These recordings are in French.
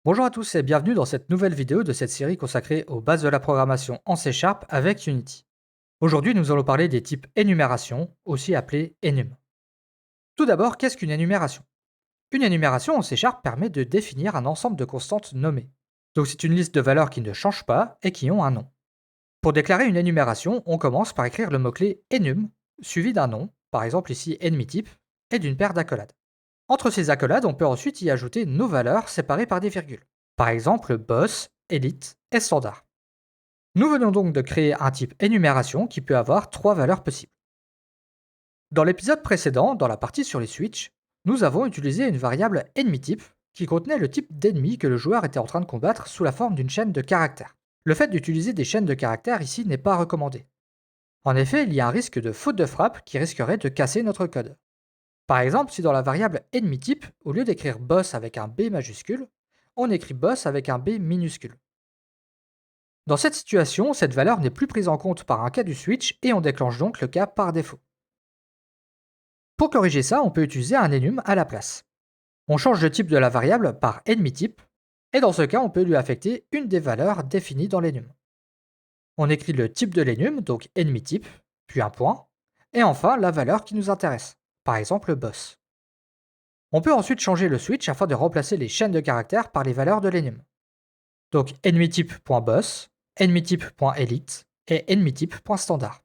Bonjour à tous et bienvenue dans cette nouvelle vidéo de cette série consacrée aux bases de la programmation en C# avec Unity. Aujourd'hui, nous allons parler des types énumération, aussi appelés enum. Tout d'abord, qu'est-ce qu'une énumération? Une énumération en C# permet de définir un ensemble de constantes nommées. Donc c'est une liste de valeurs qui ne changent pas et qui ont un nom. Pour déclarer une énumération, on commence par écrire le mot-clé enum, suivi d'un nom, par exemple ici enemy-type, et d'une paire d'accolades. Entre ces accolades, on peut ensuite y ajouter nos valeurs séparées par des virgules. Par exemple, boss, elite et standard. Nous venons donc de créer un type énumération qui peut avoir trois valeurs possibles. Dans l'épisode précédent, dans la partie sur les switches, nous avons utilisé une variable enemy-type qui contenait le type d'ennemi que le joueur était en train de combattre sous la forme d'une chaîne de caractères. Le fait d'utiliser des chaînes de caractères ici n'est pas recommandé. En effet, il y a un risque de faute de frappe qui risquerait de casser notre code. Par exemple, si dans la variable enemy-type, au lieu d'écrire boss avec un B majuscule, on écrit boss avec un B minuscule. Dans cette situation, cette valeur n'est plus prise en compte par un cas du switch et on déclenche donc le cas par défaut. Pour corriger ça, on peut utiliser un enum à la place. On change le type de la variable par enemy-type, et dans ce cas, on peut lui affecter une des valeurs définies dans l'enum. On écrit le type de l'enum, donc enemy-type, puis un point, et enfin la valeur qui nous intéresse, par exemple le boss. On peut ensuite changer le switch afin de remplacer les chaînes de caractères par les valeurs de l'enum. Donc enemy-type.boss, enemy-type.elite et enemy-type.standard.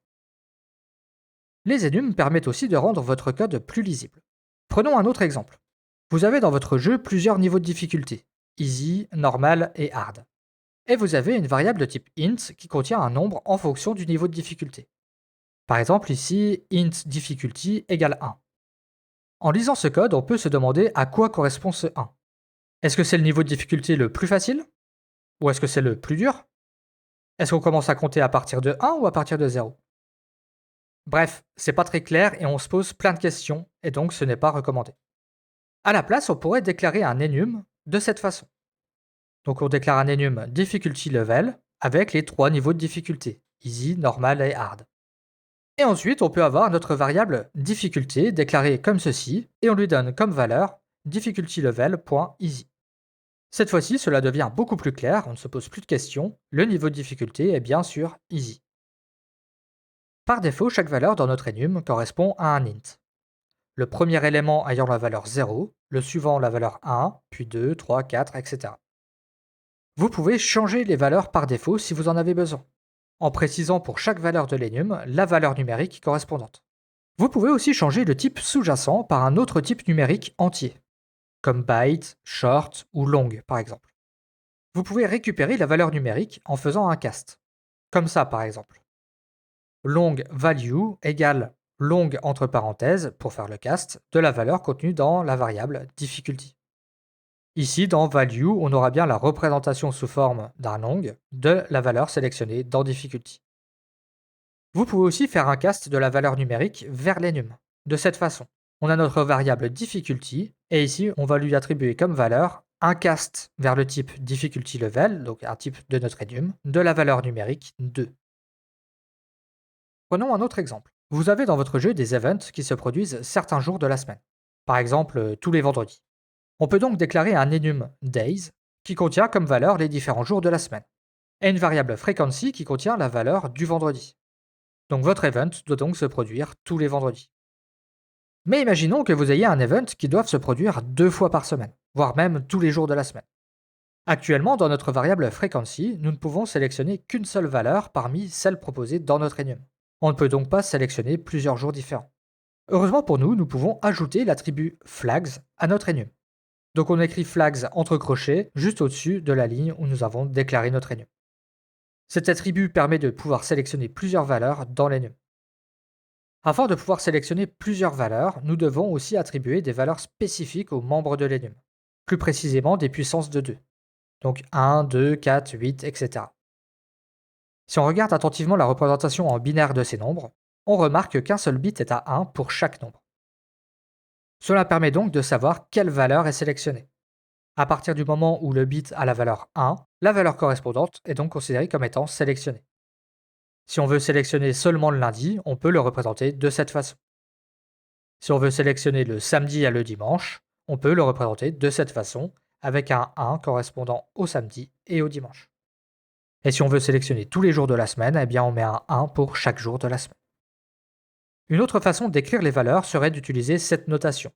Les enums permettent aussi de rendre votre code plus lisible. Prenons un autre exemple. Vous avez dans votre jeu plusieurs niveaux de difficulté, easy, normal et hard. Et vous avez une variable de type int qui contient un nombre en fonction du niveau de difficulté. Par exemple ici, int difficulty égale 1. En lisant ce code, on peut se demander à quoi correspond ce 1. Est-ce que c'est le niveau de difficulté le plus facile? Ou est-ce que c'est le plus dur? Est-ce qu'on commence à compter à partir de 1 ou à partir de 0? Bref, c'est pas très clair et on se pose plein de questions, et donc ce n'est pas recommandé. À la place, on pourrait déclarer un enum de cette façon. Donc on déclare un enum difficulty level avec les trois niveaux de difficulté, easy, normal et hard. Et ensuite, on peut avoir notre variable difficulté déclarée comme ceci, et on lui donne comme valeur difficulty level.easy. Cette fois-ci, cela devient beaucoup plus clair, on ne se pose plus de questions, le niveau de difficulté est bien sûr easy. Par défaut, chaque valeur dans notre enum correspond à un int. Le premier élément ayant la valeur 0, le suivant la valeur 1, puis 2, 3, 4, etc. Vous pouvez changer les valeurs par défaut si vous en avez besoin, en précisant pour chaque valeur de l'enum la valeur numérique correspondante. Vous pouvez aussi changer le type sous-jacent par un autre type numérique entier, comme byte, short ou long par exemple. Vous pouvez récupérer la valeur numérique en faisant un cast, comme ça par exemple. Long value égale long entre parenthèses, pour faire le cast, de la valeur contenue dans la variable difficulty. Ici, dans value, on aura bien la représentation sous forme d'un long de la valeur sélectionnée dans difficulty. Vous pouvez aussi faire un cast de la valeur numérique vers l'enum. De cette façon, on a notre variable difficulty, et ici, on va lui attribuer comme valeur un cast vers le type difficulty level, donc un type de notre enum, de la valeur numérique 2. Prenons un autre exemple. Vous avez dans votre jeu des events qui se produisent certains jours de la semaine. Par exemple, tous les vendredis. On peut donc déclarer un enum days qui contient comme valeur les différents jours de la semaine, et une variable frequency qui contient la valeur du vendredi. Donc votre event doit donc se produire tous les vendredis. Mais imaginons que vous ayez un event qui doit se produire 2 fois par semaine, voire même tous les jours de la semaine. Actuellement, dans notre variable frequency, nous ne pouvons sélectionner qu'une seule valeur parmi celles proposées dans notre enum. On ne peut donc pas sélectionner plusieurs jours différents. Heureusement pour nous, nous pouvons ajouter l'attribut flags à notre enum. Donc on écrit flags entre crochets juste au-dessus de la ligne où nous avons déclaré notre enum. Cet attribut permet de pouvoir sélectionner plusieurs valeurs dans l'enum. Afin de pouvoir sélectionner plusieurs valeurs, nous devons aussi attribuer des valeurs spécifiques aux membres de l'enum, plus précisément des puissances de 2. Donc 1, 2, 4, 8, etc. Si on regarde attentivement la représentation en binaire de ces nombres, on remarque qu'un seul bit est à 1 pour chaque nombre. Cela permet donc de savoir quelle valeur est sélectionnée. À partir du moment où le bit a la valeur 1, la valeur correspondante est donc considérée comme étant sélectionnée. Si on veut sélectionner seulement le lundi, on peut le représenter de cette façon. Si on veut sélectionner le samedi à le dimanche, on peut le représenter de cette façon, avec un 1 correspondant au samedi et au dimanche. Et si on veut sélectionner tous les jours de la semaine, eh bien on met un 1 pour chaque jour de la semaine. Une autre façon d'écrire les valeurs serait d'utiliser cette notation.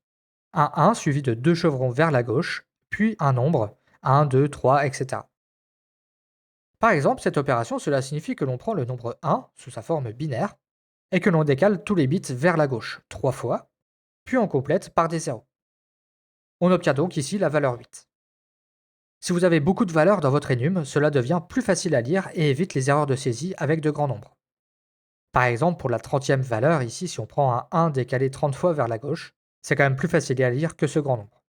Un 1 suivi de deux chevrons vers la gauche, puis un nombre, 1, 2, 3, etc. Par exemple, cette opération, cela signifie que l'on prend le nombre 1 sous sa forme binaire et que l'on décale tous les bits vers la gauche 3 fois, puis on complète par des zéros. On obtient donc ici la valeur 8. Si vous avez beaucoup de valeurs dans votre enum, cela devient plus facile à lire et évite les erreurs de saisie avec de grands nombres. Par exemple, pour la 30e valeur, ici, si on prend un 1 décalé 30 fois vers la gauche, c'est quand même plus facile à lire que ce grand nombre.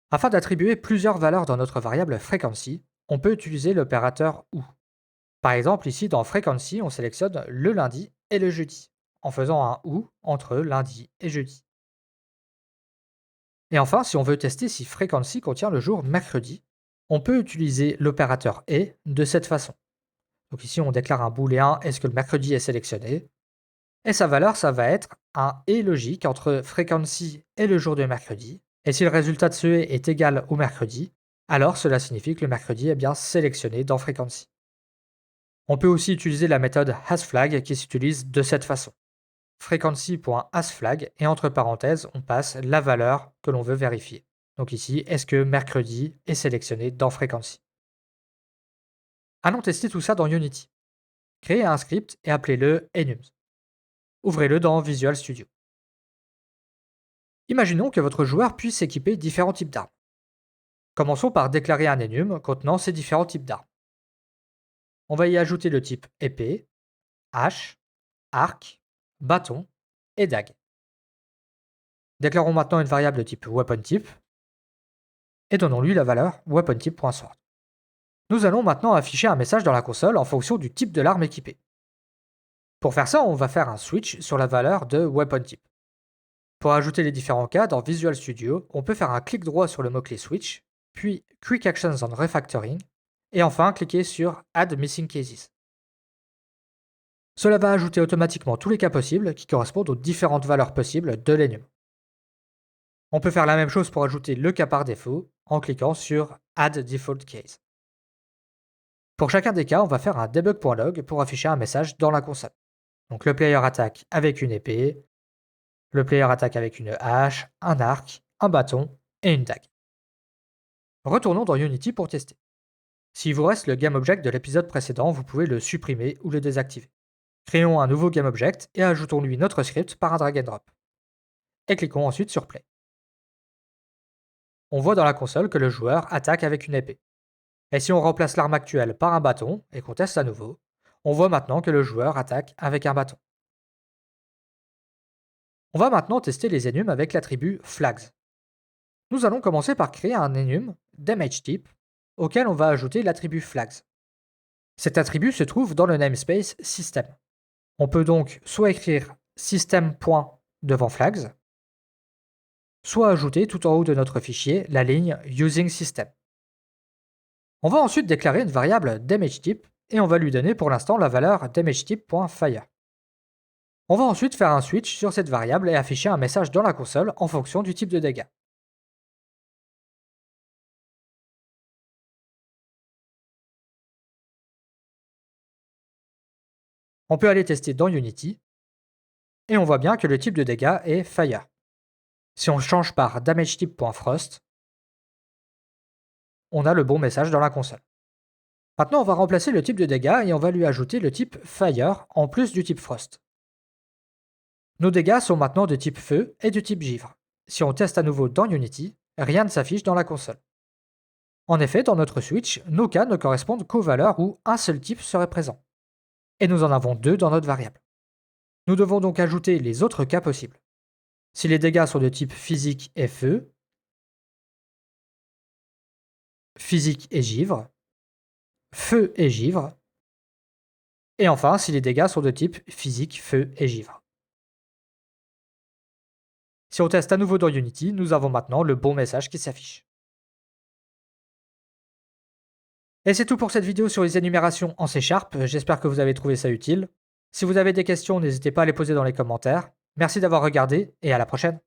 Afin d'attribuer plusieurs valeurs dans notre variable frequency, on peut utiliser l'opérateur OU. Par exemple, ici, dans frequency, on sélectionne le lundi et le jeudi, en faisant un OU entre lundi et jeudi. Et enfin, si on veut tester si frequency contient le jour mercredi, on peut utiliser l'opérateur et de cette façon. Donc ici, on déclare un booléen est-ce que le mercredi est sélectionné, et sa valeur, ça va être un et logique entre frequency et le jour de mercredi. Et si le résultat de ce et est égal au mercredi, alors cela signifie que le mercredi est bien sélectionné dans frequency. On peut aussi utiliser la méthode hasFlag qui s'utilise de cette façon. Frequency.hasFlag et entre parenthèses, on passe la valeur que l'on veut vérifier. Donc ici, est-ce que mercredi est sélectionné dans frequency? Allons tester tout ça dans Unity. Créez un script et appelez-le enums. Ouvrez-le dans Visual Studio. Imaginons que votre joueur puisse équiper différents types d'armes. Commençons par déclarer un enum contenant ces différents types d'armes. On va y ajouter le type épée, hache, arc, bâton et dague. Déclarons maintenant une variable de type weaponType et donnons-lui la valeur weaponType.sort. Nous allons maintenant afficher un message dans la console en fonction du type de l'arme équipée. Pour faire ça, on va faire un switch sur la valeur de weaponType. Pour ajouter les différents cas dans Visual Studio, on peut faire un clic droit sur le mot-clé switch, puis Quick Actions on Refactoring, et enfin cliquer sur Add Missing Cases. Cela va ajouter automatiquement tous les cas possibles qui correspondent aux différentes valeurs possibles de l'enum. On peut faire la même chose pour ajouter le cas par défaut en cliquant sur Add Default Case. Pour chacun des cas, on va faire un debug.log pour afficher un message dans la console. Donc le player attaque avec une épée, le player attaque avec une hache, un arc, un bâton et une dague. Retournons dans Unity pour tester. S'il vous reste le GameObject de l'épisode précédent, vous pouvez le supprimer ou le désactiver. Créons un nouveau GameObject et ajoutons-lui notre script par un drag and drop. Et cliquons ensuite sur Play. On voit dans la console que le joueur attaque avec une épée. Et si on remplace l'arme actuelle par un bâton et qu'on teste à nouveau, on voit maintenant que le joueur attaque avec un bâton. On va maintenant tester les enums avec l'attribut flags. Nous allons commencer par créer un enum DamageType auquel on va ajouter l'attribut flags. Cet attribut se trouve dans le namespace system. On peut donc soit écrire system. Devant flags, soit ajouter tout en haut de notre fichier la ligne using system. On va ensuite déclarer une variable DamageType et on va lui donner pour l'instant la valeur DamageType.fire. On va ensuite faire un switch sur cette variable et afficher un message dans la console en fonction du type de dégâts. On peut aller tester dans Unity et on voit bien que le type de dégâts est fire. Si on change par DamageType.frost, on a le bon message dans la console. Maintenant, on va remplacer le type de dégâts et on va lui ajouter le type fire en plus du type frost. Nos dégâts sont maintenant de type feu et de type givre. Si on teste à nouveau dans Unity, rien ne s'affiche dans la console. En effet, dans notre switch, nos cas ne correspondent qu'aux valeurs où un seul type serait présent. Et nous en avons deux dans notre variable. Nous devons donc ajouter les autres cas possibles. Si les dégâts sont de type physique et feu, physique et givre, feu et givre, et enfin si les dégâts sont de type physique, feu et givre. Si on teste à nouveau dans Unity, nous avons maintenant le bon message qui s'affiche. Et c'est tout pour cette vidéo sur les énumérations en C#, j'espère que vous avez trouvé ça utile. Si vous avez des questions, n'hésitez pas à les poser dans les commentaires. Merci d'avoir regardé et à la prochaine.